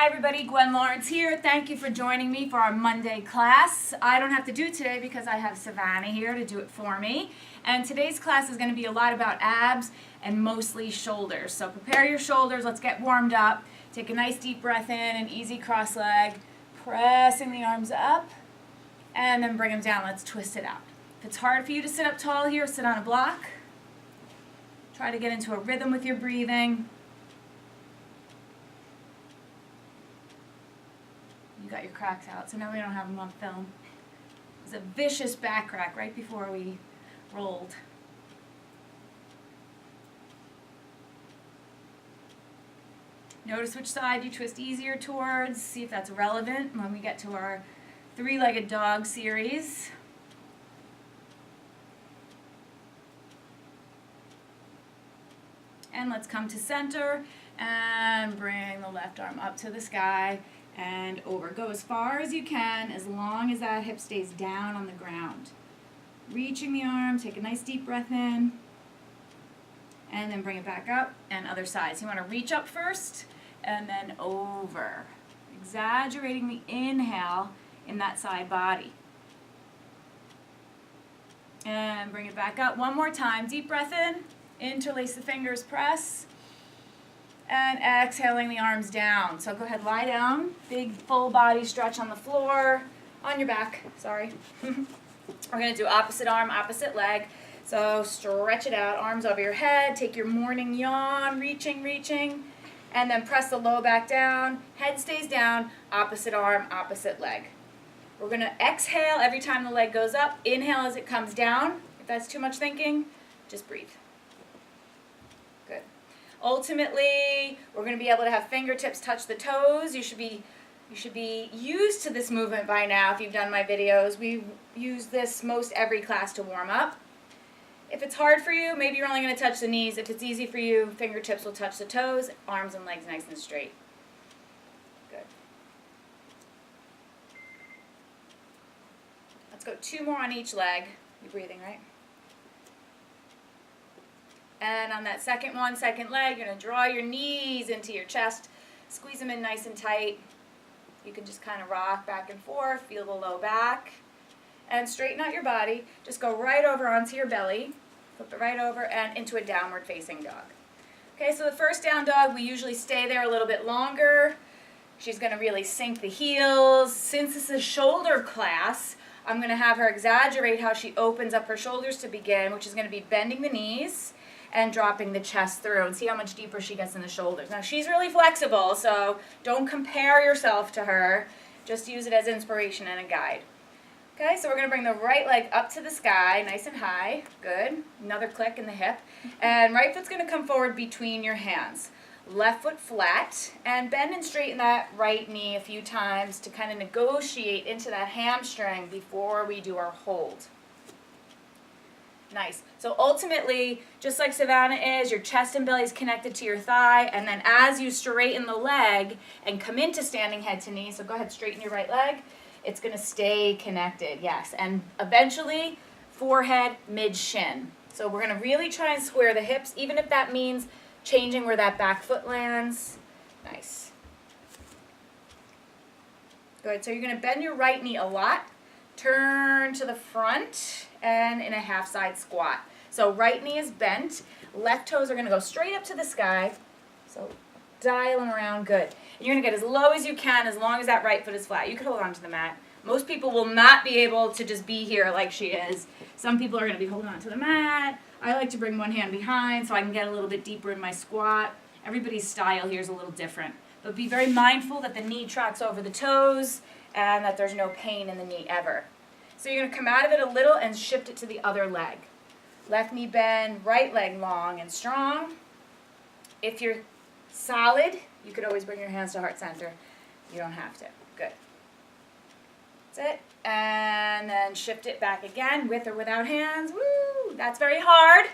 Hi everybody, Gwen Lawrence here. Thank you for joining me for our Monday class. I don't have to do it today because I have Savannah here to do it for me. And today's class is going to be a lot about abs and mostly shoulders. So prepare your shoulders, let's get warmed up. Take a nice deep breath in, an easy cross leg, pressing the arms up, and then bring them down. Let's twist it out. If it's hard for you to sit up tall here, sit on a block. Try to get into a rhythm with your breathing. You got your cracks out, so now we don't have them on film. It was a vicious back crack right before we rolled. Notice which side you twist easier towards. See if that's relevant when we get to our three-legged dog series. And let's come to center and bring the left arm up to the sky and over. Go as far as you can, as long as that hip stays down on the ground. Reaching the arm, take a nice deep breath in, and then bring it back up, and other side. So you want to reach up first, and then over. Exaggerating the inhale in that side body. And bring it back up one more time. Deep breath in, interlace the fingers, press. And exhaling the arms down. So go ahead, lie down. Big full body stretch on the floor, on your back, sorry. We're going to do opposite arm, opposite leg. So stretch it out, arms over your head. Take your morning yawn, reaching. And then press the low back down. Head stays down, opposite arm, opposite leg. We're going to exhale every time the leg goes up. Inhale as it comes down. If that's too much thinking, just breathe. Good. Ultimately, we're going to be able to have fingertips touch the toes. You should be used to this movement by now if you've done my videos. We use this most every class to warm up. If it's hard for you, maybe you're only going to touch the knees. If it's easy for you, fingertips will touch the toes, arms and legs nice and straight. Good. Let's go 2 more on each leg. You're breathing, right? And on that second leg, you're going to draw your knees into your chest, squeeze them in nice and tight. You can just kind of rock back and forth, feel the low back, and straighten out your body. Just go right over onto your belly, flip it right over, and into a downward facing dog. Okay, so the first down dog, we usually stay there a little bit longer. She's going to really sink the heels. Since this is a shoulder class, I'm going to have her exaggerate how she opens up her shoulders to begin, which is going to be bending the knees and dropping the chest through, and see how much deeper she gets in the shoulders. Now she's really flexible, so don't compare yourself to her. Just use it as inspiration and a guide. Okay, so we're going to bring the right leg up to the sky, nice and high. Good. Another click in the hip. And right foot's going to come forward between your hands. Left foot flat, and bend and straighten that right knee a few times to kind of negotiate into that hamstring before we do our hold. Nice. So ultimately, just like Savannah is, your chest and belly is connected to your thigh, and then as you straighten the leg and come into standing head to knee, so go ahead, straighten your right leg, it's going to stay connected, yes. And eventually, forehead, mid-shin. So we're going to really try and square the hips, even if that means changing where that back foot lands. Nice. Good. So you're going to bend your right knee a lot. Turn to the front and in a half side squat. So right knee is bent, left toes are going to go straight up to the sky. So dialing around, good. And you're going to get as low as you can as long as that right foot is flat. You could hold on to the mat. Most people will not be able to just be here like she is. Some people are going to be holding on to the mat. I like to bring one hand behind so I can get a little bit deeper in my squat. Everybody's style here is a little different. But be very mindful that the knee tracks over the toes and that there's no pain in the knee ever. So you're going to come out of it a little and shift it to the other leg. Left knee bend, right leg long and strong. If you're solid, you could always bring your hands to heart center. You don't have to. Good. That's it. And then shift it back again, with or without hands. Woo! That's very hard.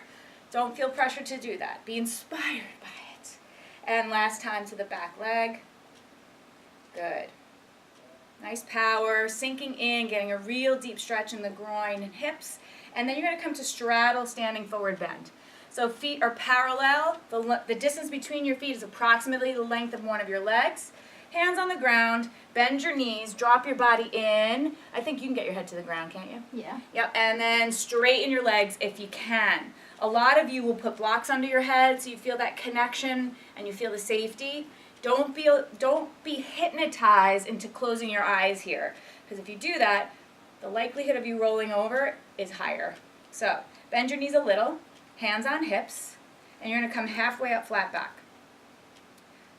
Don't feel pressure to do that. Be inspired by it. And last time to the back leg. Good. Nice power, sinking in, getting a real deep stretch in the groin and hips. And then you're going to come to straddle standing forward bend. So feet are parallel. The distance between your feet is approximately the length of one of your legs. hands on the ground, bend your knees, drop your body in. I think you can get your head to the ground, can't you? Yeah. Yep, and then straighten your legs if you can. A lot of you will put blocks under your head so you feel that connection and you feel the safety. Don't be hypnotized into closing your eyes here, because if you do that, the likelihood of you rolling over is higher. So bend your knees a little, hands on hips, and you're going to come halfway up, flat back.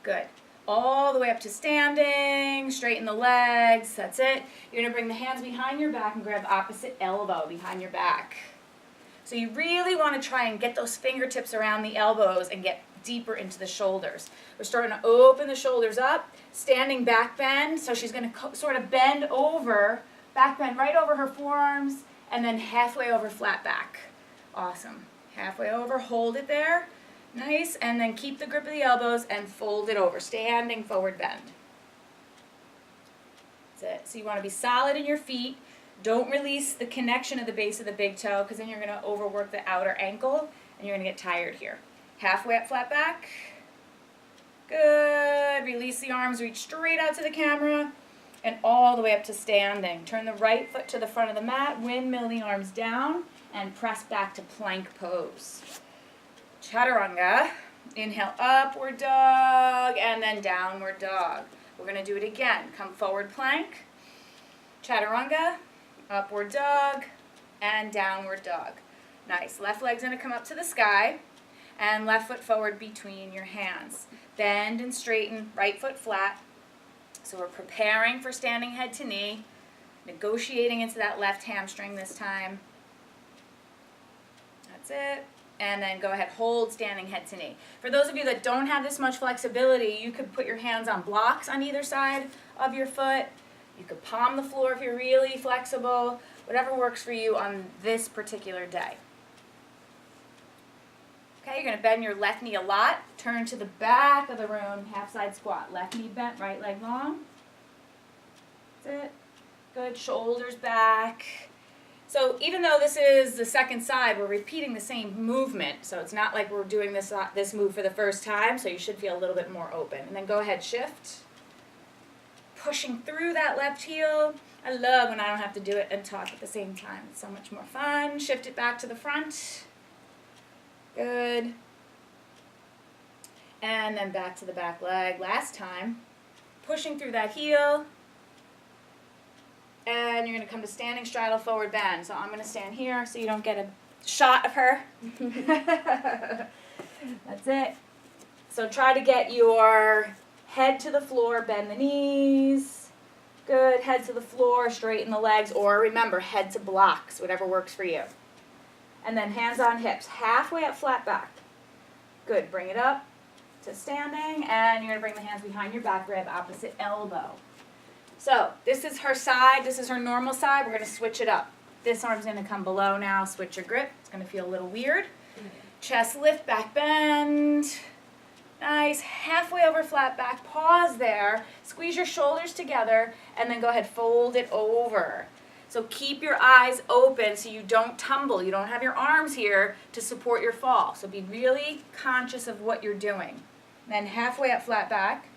Good. All the way up to standing, straighten the legs, that's it. You're going to bring the hands behind your back and grab opposite elbow behind your back. So you really want to try and get those fingertips around the elbows and get deeper into the shoulders. We're starting to open the shoulders up, standing back bend, so she's going to sort of bend over, back bend right over her forearms, and then halfway over, flat back. Awesome. Halfway over, hold it there. Nice, and then keep the grip of the elbows and fold it over, standing forward bend. That's it. So you want to be solid in your feet. Don't release the connection of the base of the big toe, because then you're going to overwork the outer ankle and you're going to get tired here. Halfway up, flat back. Good. Release the arms, reach straight out to the camera and all the way up to standing. Turn the right foot to the front of the mat, windmill the arms down, and press back to plank pose. Chaturanga. Inhale, upward dog, and then downward dog. We're going to do it again. Come forward plank, chaturanga, upward dog, and downward dog. Nice. Left leg's going to come up to the sky, and left foot forward between your hands. Bend and straighten, right foot flat. So we're preparing for standing head to knee, negotiating into that left hamstring this time. That's it. And then go ahead, hold standing head to knee. For those of you that don't have this much flexibility, you could put your hands on blocks on either side of your foot. You could palm the floor if you're really flexible. Whatever works for you on this particular day. Okay, you're going to bend your left knee a lot. Turn to the back of the room, half side squat. Left knee bent, right leg long. That's it. Good, shoulders back. So even though this is the second side, we're repeating the same movement. So it's not like we're doing this move for the first time, so you should feel a little bit more open. And then go ahead, shift. Pushing through that left heel. I love when I don't have to do it and talk at the same time. It's so much more fun. Shift it back to the front. Good. And then back to the back leg. Last time. Pushing through that heel. And you're going to come to standing straddle forward bend. So I'm going to stand here so you don't get a shot of her. That's it. So try to get your head to the floor, bend the knees. Good. Head to the floor, straighten the legs. Or remember, head to blocks, whatever works for you. And then hands on hips, halfway up, flat back. Good. Bring it up to standing. And you're going to bring the hands behind your back, grab opposite elbow. So this is her side, this is her normal side. We're going to switch it up. This arm's going to come below now. Switch your grip. It's going to feel a little weird. Chest lift, back bend. Nice. Halfway over, flat back. Pause there. Squeeze your shoulders together and then go ahead, fold it over. So keep your eyes open so you don't tumble. You don't have your arms here to support your fall. So be really conscious of what you're doing. Then halfway up, flat back.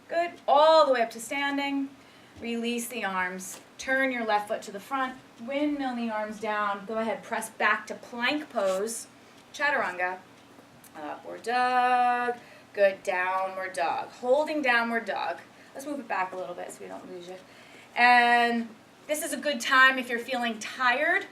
Good. All the way up to standing. Release the arms. Turn your left foot to the front. Windmill the arms down. Go ahead, press back to plank pose. Chaturanga. Upward dog. Good. Downward dog. Holding downward dog. Let's move it back a little bit so we don't lose you. And this is a good time if you're feeling tired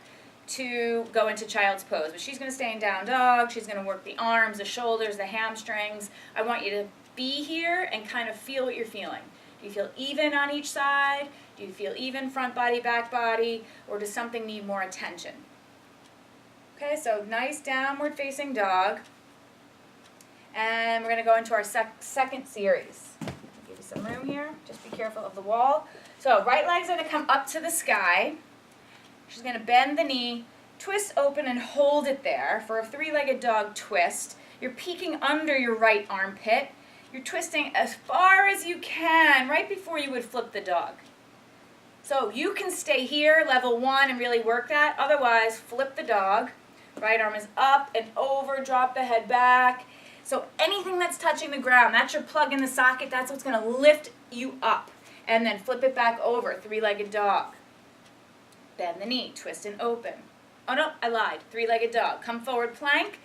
to go into child's pose. But she's going to stay in down dog. She's going to work the arms, the shoulders, the hamstrings. I want you to be here and kind of feel what you're feeling. Do you feel even on each side? Do you feel even front body, back body? Or does something need more attention? Okay, so nice downward facing dog. And we're going to go into our second series. Give you some room here. Just be careful of the wall. So right leg's going to come up to the sky. She's going to bend the knee, twist open and hold it there for a three-legged dog twist. You're peeking under your right armpit. You're twisting as far as you can right before you would flip the dog. So you can stay here, level 1, and really work that. Otherwise, flip the dog. Right arm is up and over, drop the head back. So anything that's touching the ground, that's your plug in the socket, that's what's going to lift you up. And then flip it back over, three-legged dog. Bend the knee, twist and open. Oh no, I lied. Three-legged dog. Come forward, plank,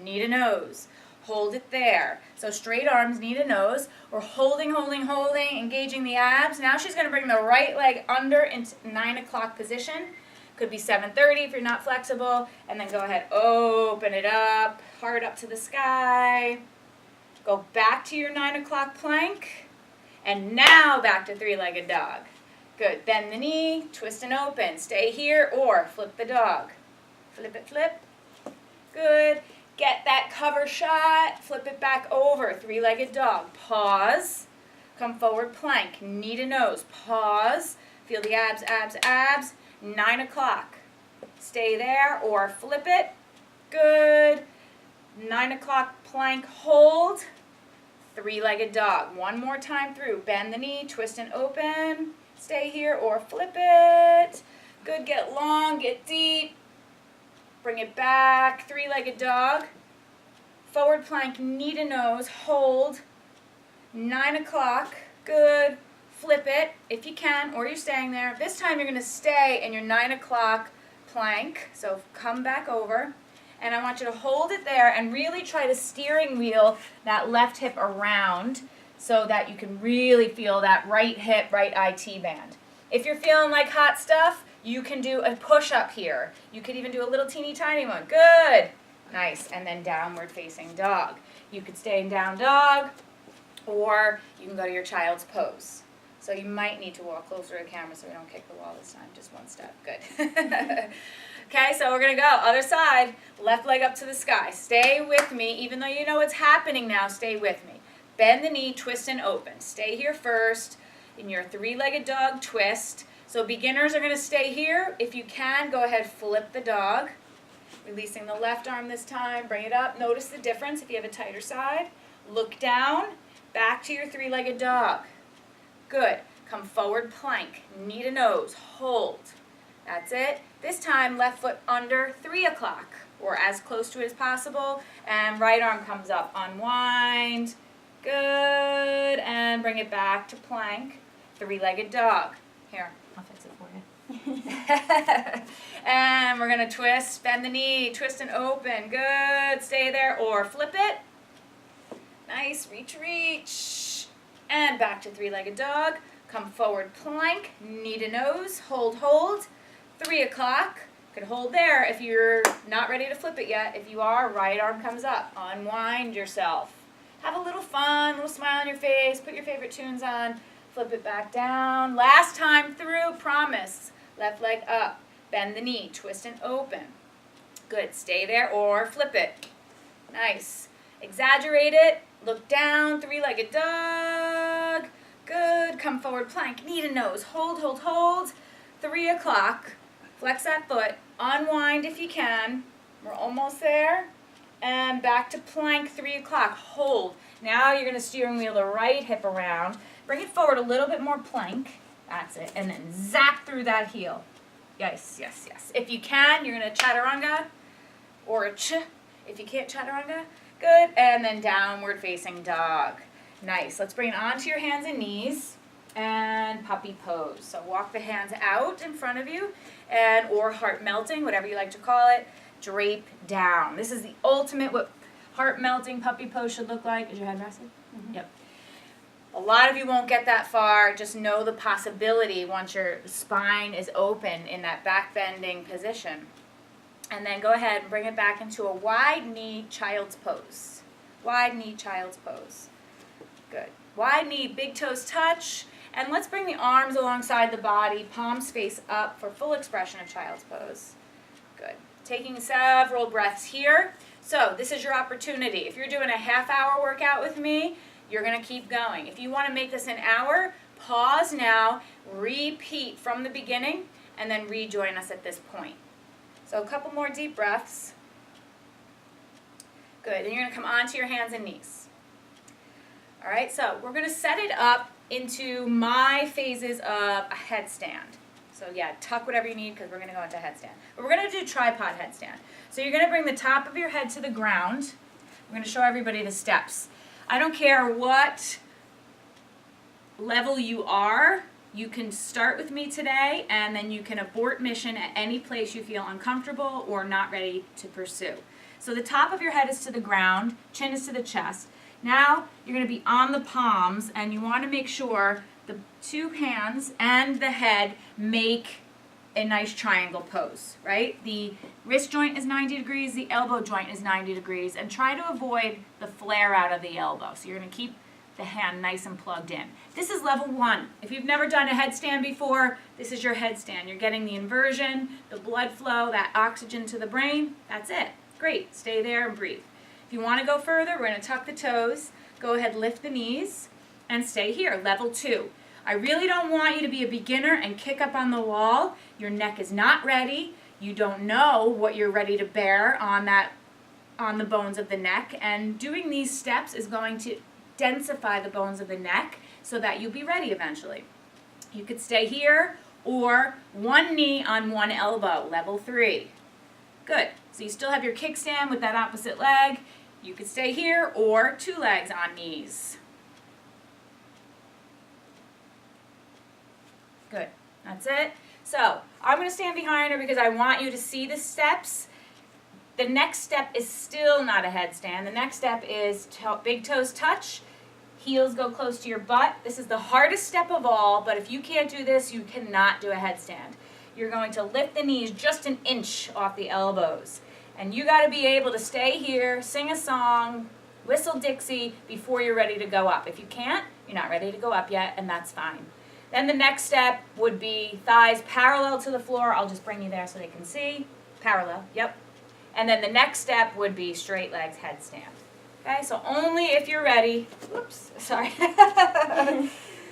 knee to nose. Hold it there. So straight arms, knee to nose. We're holding, engaging the abs. Now she's going to bring the right leg under into 9 o'clock position. Could be 7:30 if you're not flexible. And then go ahead, open it up, heart up to the sky. Go back to your 9 o'clock plank. And now back to three-legged dog. Good. Bend the knee, twist and open. Stay here or flip the dog. Flip it, flip. Good. Get that cover shot. Flip it back over. Three-legged dog. Pause. Come forward, plank. Knee to nose. Pause. Feel the abs, abs, abs. 9 o'clock. Stay there or flip it. Good. 9 o'clock plank. Hold. Three-legged dog. One more time through. Bend the knee, twist and open. Stay here or flip it. Good. Get long, get deep. Bring it back. Three-legged dog. Forward plank, knee to nose. Hold. 9 o'clock. Good. Flip it if you can, or you're staying there. This time you're going to stay in your 9 o'clock plank. So come back over. And I want you to hold it there and really try to steering wheel that left hip around so that you can really feel that right hip, right IT band. If you're feeling like hot stuff, you can do a push-up here. You could even do a little teeny tiny one. Good. Nice. And then downward facing dog. You could stay in down dog, or you can go to your child's pose. So you might need to walk closer to the camera so we don't kick the wall this time. Just one step. Good. Okay, so we're going to go. Other side. Left leg up to the sky. Stay with me. Even though you know what's happening now, stay with me. Bend the knee, twist and open. Stay here first in your three-legged dog twist. So beginners are going to stay here. If you can, go ahead, flip the dog. Releasing the left arm this time. Bring it up. Notice the difference if you have a tighter side. Look down. Back to your three-legged dog. Good. Come forward, plank. Knee to nose. Hold. That's it. This time, left foot under 3 o'clock, or as close to it as possible. And right arm comes up. Unwind. Good. And bring it back to plank. Three-legged dog. Here, I'll fix it for you. And we're going to twist. Bend the knee. Twist and open. Good. Stay there or flip it. Nice. Reach, reach. And back to three-legged dog. Come forward, plank, knee to nose, hold, hold. 3 o'clock. Could hold there if you're not ready to flip it yet. If you are, right arm comes up. Unwind yourself. Have a little fun, little smile on your face. Put your favorite tunes on. Flip it back down. Last time through, promise. Left leg up. Bend the knee, twist and open. Good. Stay there or flip it. Nice. Exaggerate it. Look down. Three-legged dog. Good. Come forward, plank, knee to nose. Hold, hold, hold. 3 o'clock. Flex that foot. Unwind if you can. We're almost there. And back to plank, 3 o'clock. Hold. Now you're going to steering wheel the right hip around. Bring it forward a little bit more plank. That's it. And then zap through that heel. Yes, yes, yes. If you can, you're going to chaturanga or a ch. If you can't chaturanga, good. And then downward facing dog. Nice. Let's bring it onto your hands and knees and puppy pose. So walk the hands out in front of you and or heart melting, whatever you like to call it. Drape down. This is the ultimate what heart melting puppy pose should look like. Is your head rested? Mm-hmm. Yep. A lot of you won't get that far. Just know the possibility once your spine is open in that back bending position. And then go ahead and bring it back into a wide knee child's pose. Wide knee child's pose. Good. Wide knee, big toes touch. And let's bring the arms alongside the body, palms face up for full expression of child's pose. Good. Taking several breaths here. So this is your opportunity. If you're doing a half-hour workout with me, you're going to keep going. If you want to make this an hour, pause now, repeat from the beginning, and then rejoin us at this point. So a couple more deep breaths. Good. And you're going to come onto your hands and knees. All right, so we're going to set it up into my phases of a headstand. So yeah, tuck whatever you need because we're going to go into headstand. But we're going to do tripod headstand. So you're going to bring the top of your head to the ground. We're going to show everybody the steps. I don't care what level you are, you can start with me today and then you can abort mission at any place you feel uncomfortable or not ready to pursue. So the top of your head is to the ground, chin is to the chest. Now you're going to be on the palms and you want to make sure the two hands and the head make a nice triangle pose, right? The wrist joint is 90 degrees, the elbow joint is 90 degrees, and try to avoid the flare out of the elbow. So you're going to keep the hand nice and plugged in. This is level 1. If you've never done a headstand before, this is your headstand. You're getting the inversion, the blood flow, that oxygen to the brain. That's it. Great. Stay there and breathe. If you want to go further, we're going to tuck the toes. Go ahead, lift the knees, and stay here, level 2. I really don't want you to be a beginner and kick up on the wall. Your neck is not ready. You don't know what you're ready to bear on the bones of the neck. And doing these steps is going to densify the bones of the neck so that you'll be ready eventually. You could stay here or one knee on one elbow, level 3. Good. So you still have your kickstand with that opposite leg. You could stay here or 2 legs on knees. Good. That's it. So I'm going to stand behind her because I want you to see the steps. The next step is still not a headstand. The next step is big toes touch, heels go close to your butt. This is the hardest step of all, but if you can't do this, you cannot do a headstand. You're going to lift the knees just an inch off the elbows. And you got to be able to stay here, sing a song, whistle Dixie before you're ready to go up. If you can't, you're not ready to go up yet, and that's fine. Then the next step would be thighs parallel to the floor. I'll just bring you there so they can see. Parallel, yep. And then the next step would be straight legs headstand. Okay, so only if you're ready. Whoops, sorry.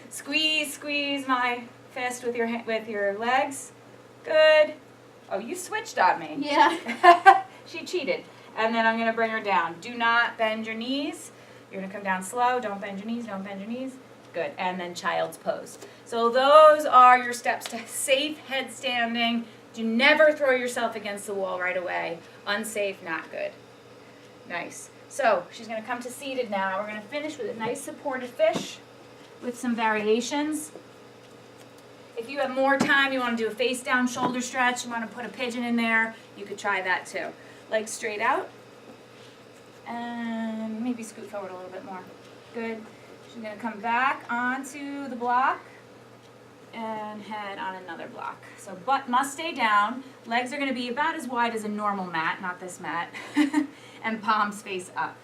Squeeze my fist with your legs. Good. Oh, you switched on me. Yeah. She cheated. And then I'm going to bring her down. Do not bend your knees. You're going to come down slow. Don't bend your knees. Don't bend your knees. Good. And then child's pose. So those are your steps to safe headstanding. Do never throw yourself against the wall right away. Unsafe, not good. Nice. So she's going to come to seated now. We're going to finish with a nice supported fish with some variations. If you have more time, you want to do a face down shoulder stretch, you want to put a pigeon in there, you could try that too. Legs straight out. And maybe scoot forward a little bit more. Good. She's going to come back onto the block and head on another block. So butt must stay down. Legs are going to be about as wide as a normal mat, not this mat. And palms face up.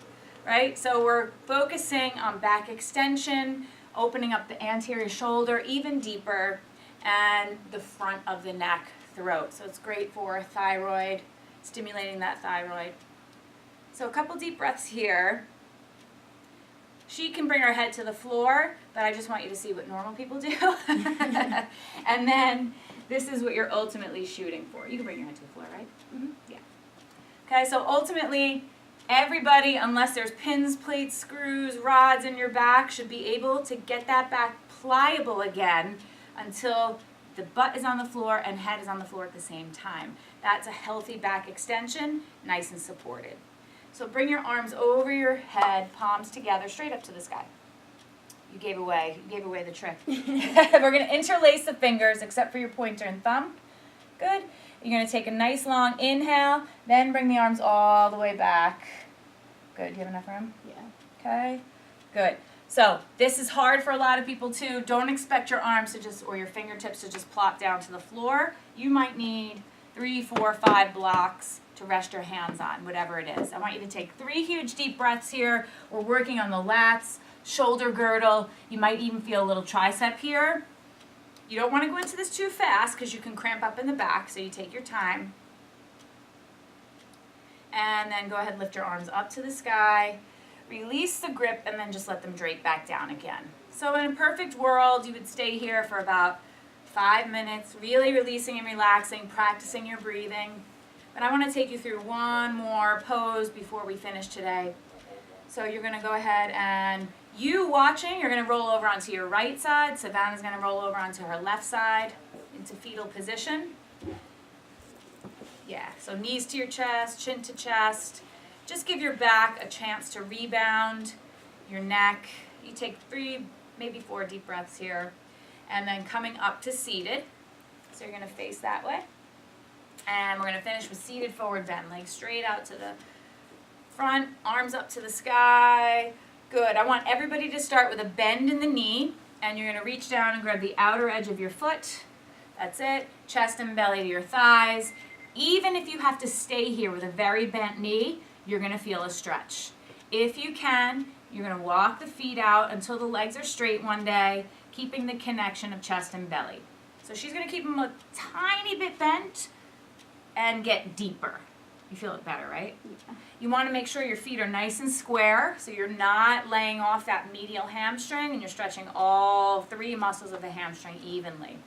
Right? So we're focusing on back extension, opening up the anterior shoulder even deeper, and the front of the neck, throat. So it's great for thyroid, stimulating that thyroid. So a couple deep breaths here. She can bring her head to the floor, but I just want you to see what normal people do. And then this is what you're ultimately shooting for. You can bring your head to the floor, right? Mm-hmm. Yeah. Okay, so ultimately, everybody, unless there's pins, plates, screws, rods in your back, should be able to get that back pliable again until the butt is on the floor and head is on the floor at the same time. That's a healthy back extension, nice and supported. So bring your arms over your head, palms together, straight up to the sky. You gave away the trick. We're going to interlace the fingers except for your pointer and thumb. Good. You're going to take a nice long inhale, then bring the arms all the way back. Good. Do you have enough room? Yeah. Okay. Good. So this is hard for a lot of people too. Don't expect your arms to or your fingertips to just plop down to the floor. You might need 3, 4, 5 blocks to rest your hands on, whatever it is. I want you to take 3 huge deep breaths here. We're working on the lats, shoulder girdle. You might even feel a little tricep here. You don't want to go into this too fast because you can cramp up in the back, so you take your time. And then go ahead and lift your arms up to the sky. Release the grip and then just let them drape back down again. So in a perfect world, you would stay here for about 5 minutes, really releasing and relaxing, practicing your breathing. But I want to take you through one more pose before we finish today. So you're going to go ahead and, you watching, you're going to roll over onto your right side. Savannah's going to roll over onto her left side into fetal position. Yeah, so knees to your chest, chin to chest. Just give your back a chance to rebound, your neck. You take 3, maybe 4 deep breaths here. And then coming up to seated. So you're going to face that way. And we're going to finish with seated forward bend. Legs straight out to the front, arms up to the sky. Good. I want everybody to start with a bend in the knee. And you're going to reach down and grab the outer edge of your foot. That's it. Chest and belly to your thighs. Even if you have to stay here with a very bent knee, you're going to feel a stretch. If you can, you're going to walk the feet out until the legs are straight one day, keeping the connection of chest and belly. So she's going to keep them a tiny bit bent and get deeper. You feel it better, right? Yeah. You want to make sure your feet are nice and square so you're not laying off that medial hamstring and you're stretching all 3 muscles of the hamstring evenly.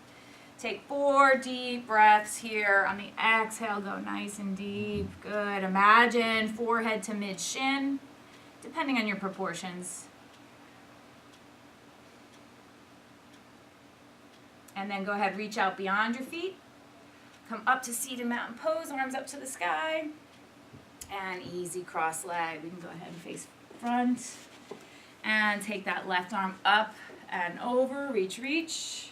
Take 4 deep breaths here. On the exhale, go nice and deep. Good. Imagine forehead to mid-shin, depending on your proportions. And then go ahead, reach out beyond your feet. Come up to seated mountain pose, arms up to the sky. And easy cross leg. We can go ahead and face front. And take that left arm up and over. Reach, reach.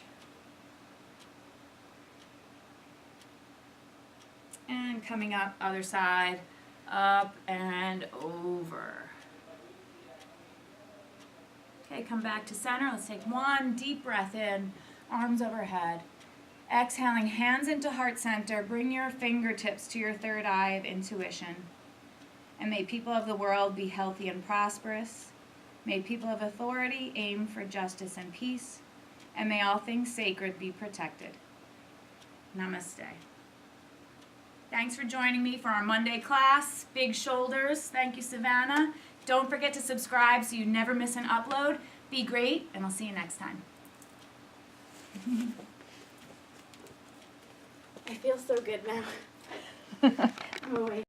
And coming up, other side, up and over. Okay, come back to center. Let's take 1 deep breath in, arms overhead. Exhaling, hands into heart center. Bring your fingertips to your third eye of intuition. And may people of the world be healthy and prosperous. May people of authority aim for justice and peace. And may all things sacred be protected. Namaste. Thanks for joining me for our Monday class. Big shoulders. Thank you, Savannah. Don't forget to subscribe so you never miss an upload. Be great, and I'll see you next time. I feel so good now. Oh, wait.